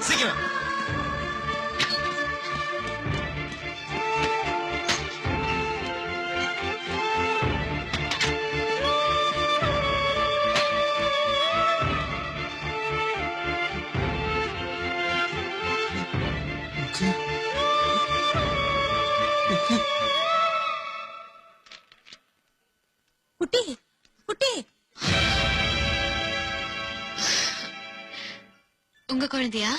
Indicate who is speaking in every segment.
Speaker 1: சீக்கிரம்
Speaker 2: குட்டி குட்டி
Speaker 3: உங்க குழந்தையா?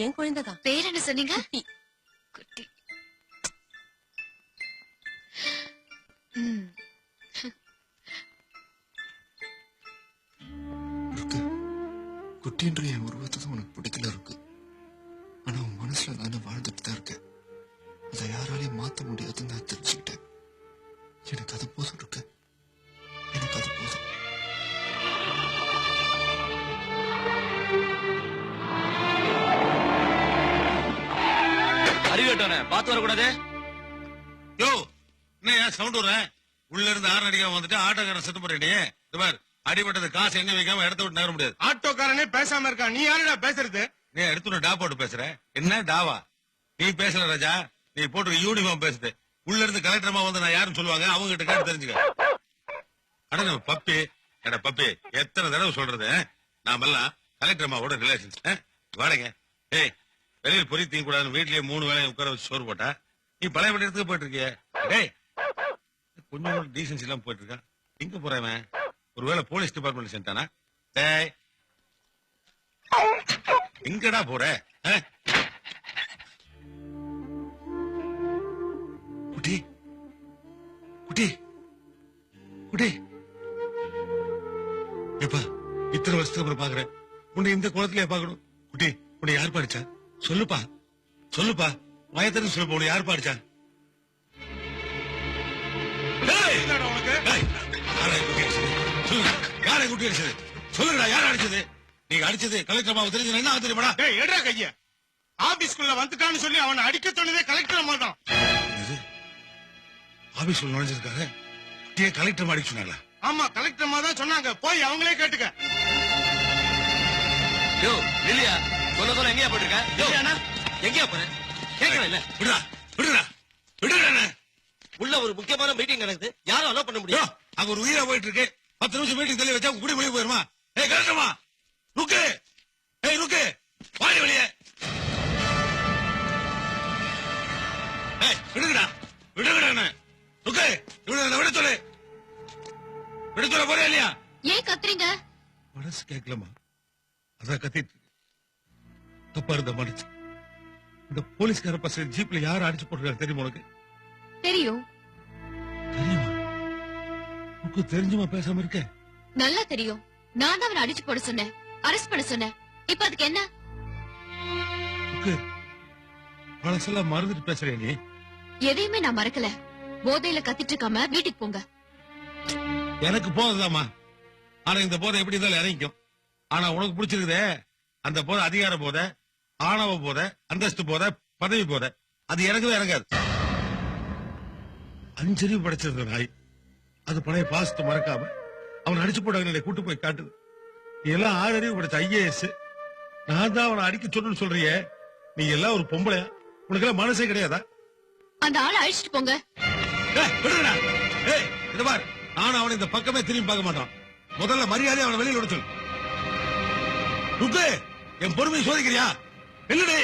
Speaker 2: என் குழந்தைதான்.
Speaker 3: பேர் என்ன சொன்னீங்க?
Speaker 2: குட்டி.
Speaker 3: குட்டி.
Speaker 4: குட்டின்ற என் உருவத்தை தான் உனக்கு பிடிக்கல இருக்கு. ஆனா உன் மனசுல நானே வாழ்ந்துட்டு தான் இருக்கேன். அதை யாராலையும் மாத்த முடியாதுன்னு நான் தெரிஞ்சுக்கிட்டேன். எனக்கு அது போதும் இருக்கு. எனக்கு அது போதும்.
Speaker 1: அறிவிட்டோனே பார்த்து வரக்கூடாது.
Speaker 5: யோ என்ன சவுண்ட் வர உள்ள இருந்து ஆறு அடிக்காம வந்துட்டு ஆட்டோக்காரன் செத்து போறேன். அடிபட்டது காசு எங்க வைக்காம இடத்த விட்டு நகர முடியாது.
Speaker 6: ஆட்டோக்காரனே பேசாம இருக்கான். நீ யாருடா பேசுறது?
Speaker 5: நீ எடுத்து டா போட்டு பேசுற. என்ன டாவா நீ பேசல ராஜா. நீ போட்டு யூனிஃபார்ம் பேசுது. உள்ள இருந்து கலெக்டரமா வந்து நான் யாருன்னு சொல்லுவாங்க. அவங்க கிட்ட கேட்டு தெரிஞ்சுக்க. அட நம்ம பப்பி எட பப்பி எத்தனை தடவை சொல்றது. நாம எல்லாம் கலெக்டரமாவோட ரிலேஷன்ஸ். வாடங்க ஏய் வெளியில் பொறி தீங்க கூடாதுன்னு வீட்லயே 3 வேளையும் உட்கார வச்சு சோறு போட்டா நீ பழைய இடத்துக்கு போயிட்டு இருக்கிய. டேய் கொஞ்சம் கூட டீசன்ஸ் எல்லாம் போயிட்டு இருக்கா. எங்க போறவன் ஒருவேளை போலீஸ் டிபார்ட்மெண்ட் சென்றானா? டேய் எங்கடா போற?
Speaker 4: குட்டி குட்டி குட்டி
Speaker 5: எப்பா இத்தனை வருஷத்துக்கு அப்புறம் பாக்குறேன். உன்னை இந்த குளத்திலே பாக்கணும். குட்டி உன்னை யார் பாடிச்சா? சொல்லுப்பா சொல்லுப்பா வயத்தன்னு சொல்லுப்பா. உன்னை யார் பாடிச்சா? யாரை குட்டி அடிச்சது? சொல்லுங்கடா யார் அடிச்சது? நீங்க அடிச்சது கலெக்டர் அம்மாவை தெரிஞ்சு என்ன தெரியுமாடா?
Speaker 6: எடுறா கைய. ஆபீஸ்க்குள்ள வந்துட்டான்னு சொல்லி அவனை அடிக்க சொன்னதே கலெக்டர் அம்மா தான்.
Speaker 5: ஆபீஸ் நுழைஞ்சிருக்காங்க. கலெக்டர் அடிக்க சொன்னாங்களா?
Speaker 6: ஆமா கலெக்டர் அம்மா தான் சொன்னாங்க. போய் அவங்களே கேட்டுக்க.
Speaker 1: யோ இல்லையா சொல்ல எங்கயா போட்டிருக்க? எங்கயா போறேன் கேட்கவே இல்ல.
Speaker 5: விடுடா விடுடா விடுடா.
Speaker 1: உள்ள ஒரு முக்கியமான மீட்டிங் நடக்குது. யாரும் அலோ பண்ண முடியும்?
Speaker 5: அங்க ஒரு உயிரா போயிட்டு இருக்கு. 10 நிமிஷம் மீட்டிங் தள்ளி வச்சா குடி வெளியே போயிருமா? ஏய் கலெக்டர்மா ருக்கு. ஏய் ருக்கு வாடி வெளியே. ஏய் விடுங்கடா விடுங்கடா. ருக்கு விட சொல்லு. விட சொல்ல போறே இல்லையா?
Speaker 3: ஏன் கத்துறீங்க?
Speaker 5: மனசு கேட்கலமா அதான் கத்திட்டு தப்பா இருந்த மனசு. இந்த போலீஸ்கார பசங்க ஜீப்ல யாரும் அடிச்சு போட்டுருக்காரு தெரியுமா உனக்கு?
Speaker 3: தெரியும்.
Speaker 5: தெரியுமா? உனக்கு தெரிஞ்சுமா பேசாம இருக்க?
Speaker 3: நல்லா தெரியும். நான் தான் அவனை அடிச்சு போட சொன்னேன். அரெஸ்ட் பண்ண சொன்னேன். இப்ப அதுக்கு என்ன?
Speaker 5: பழசெல்லாம் மறந்துட்டு பேசுறியா நீ?
Speaker 3: எதையுமே நான் மறக்கல. போதையில கத்திட்டு இருக்காம வீட்டுக்கு போங்க.
Speaker 5: எனக்கு போததாமா. ஆனா இந்த போதை எப்படி இருந்தாலும் இறங்கிக்கும். ஆனா உனக்கு பிடிச்சிருக்குதே அந்த போதை அதிகார போதை, ஆணவ போதை, அந்தஸ்து போதை, பதவி போதை. அது இறங்கவே இறங்காது. 5 அறிவு படைச்சிருந்த நாய் அது பழைய பாசத்தை மறக்காம அவன் அடிச்சு போட்டாங்க கூட்டு போய் காட்டுது. நீ எல்லாம் 6 அறிவு படைச்ச ஐஏஎஸ். நான் தான் அவனை அடிக்க சொல்லணும்னு சொல்றியே. நீ எல்லாம் ஒரு பொம்பளையா? உனக்கு எல்லாம் மனசே கிடையாதா?
Speaker 3: அந்த ஆளை அழிச்சிட்டு போங்க.
Speaker 5: நானும் அவனை இந்த பக்கமே திரும்பி பார்க்க மாட்டான். முதல்ல மரியாதை அவனை வெளியில் விட சொல்லு. ருக்கு என் பொறுமையை சோதிக்கிறியா? என்னடே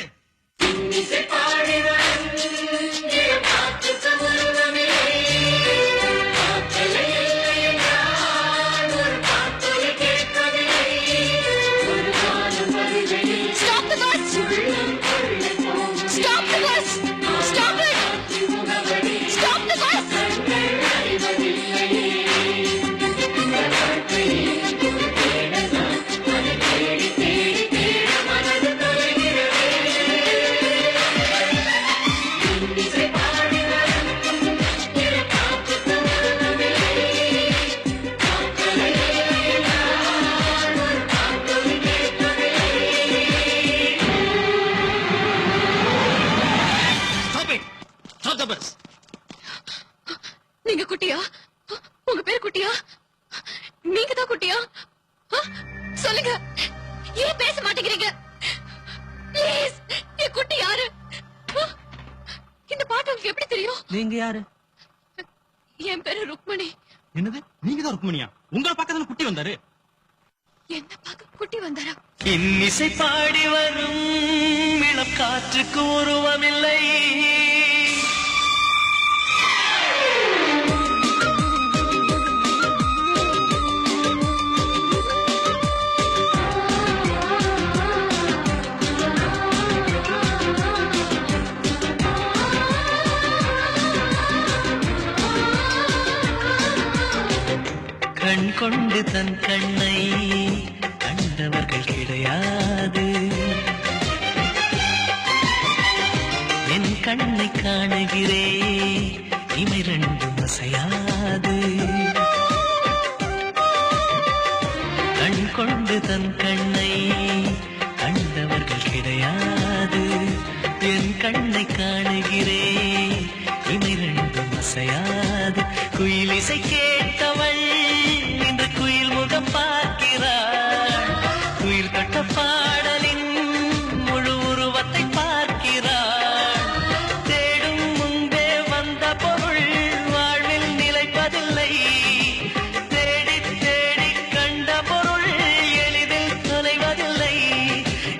Speaker 7: Music.
Speaker 3: ஏன் பேச மாட்டேங்கிறீங்க? ப்ளீஸ், என் குட்டி யாரு? இந்த பாட்டு உங்களுக்கு எப்படி தெரியும்?
Speaker 1: நீங்க யாரு?
Speaker 3: என் பேரு ருக்மணி.
Speaker 1: என்னது, நீங்க தான் ருக்மணியா? உங்களை பக்கத்துல குட்டி வந்தாரு.
Speaker 3: என்ன பார்க்க குட்டி வந்தாரா?
Speaker 7: இன்னிசை பாடி வரும் இளம் காற்றுக்கு உருவமில்லை. கண் கொண்டு தன் கண்ணை கண்டவர்கள் கிடையாது. என் கண்ணை காணுகிறே இமை ரெண்டும் அசையாது. கண் கொண்டு தன் கண்ணை கண்டவர்கள் கிடையாது. என் கண்ணை காணுகிறே இமை ரெண்டும் அசையாது. குயில் இசை கேட்டவள் இன்று குயில் முகம் பார்க்கிறாள். குயில் கட்ட பாடலின் முழு உருவத்தை பார்க்கிறாள். தேடும் முன்பே வந்த பொருள் வாழ்வில் நிலைப்பதில்லை. தேடி தேடி கண்ட பொருள் எளிதில் தொலைவதில்லை.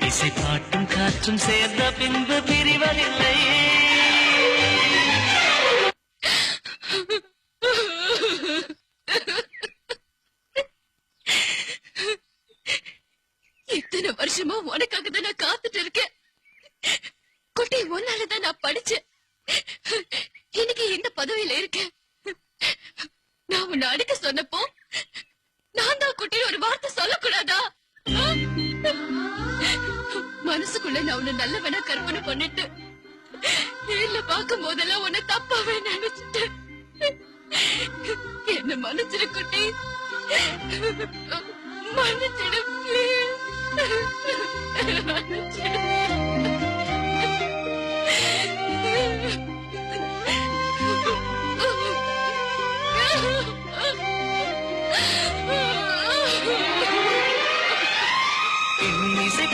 Speaker 7: இசை பாட்டும் காற்றும் சேர்ந்த பின்பு பிரிவதில்லை.
Speaker 3: இத்தனை வருஷமா உனக்காக தான் நான் காத்துட்டு இருக்கேன். குட்டி, உன்னாலதான் நான் படிச்சேன். இன்னைக்கு இந்த பதவியில இருக்கேன். நான் உன்னை அடிக்க சொன்னப்போ நான் தான் குட்டி ஒரு வார்த்தை சொல்லக்கூடாதா? மனசுக்குள்ள நான் உன்னை நல்லவனா கற்பனை பண்ணிட்டு இல்ல பார்க்கும் போதெல்லாம் உன்னை தப்பாவே நினைச்சிட்டேன். என்ன மன்னிச்சிடு குட்டி, மன்னிச்சிடு ப்ளீஸ்.
Speaker 7: இன்னிசை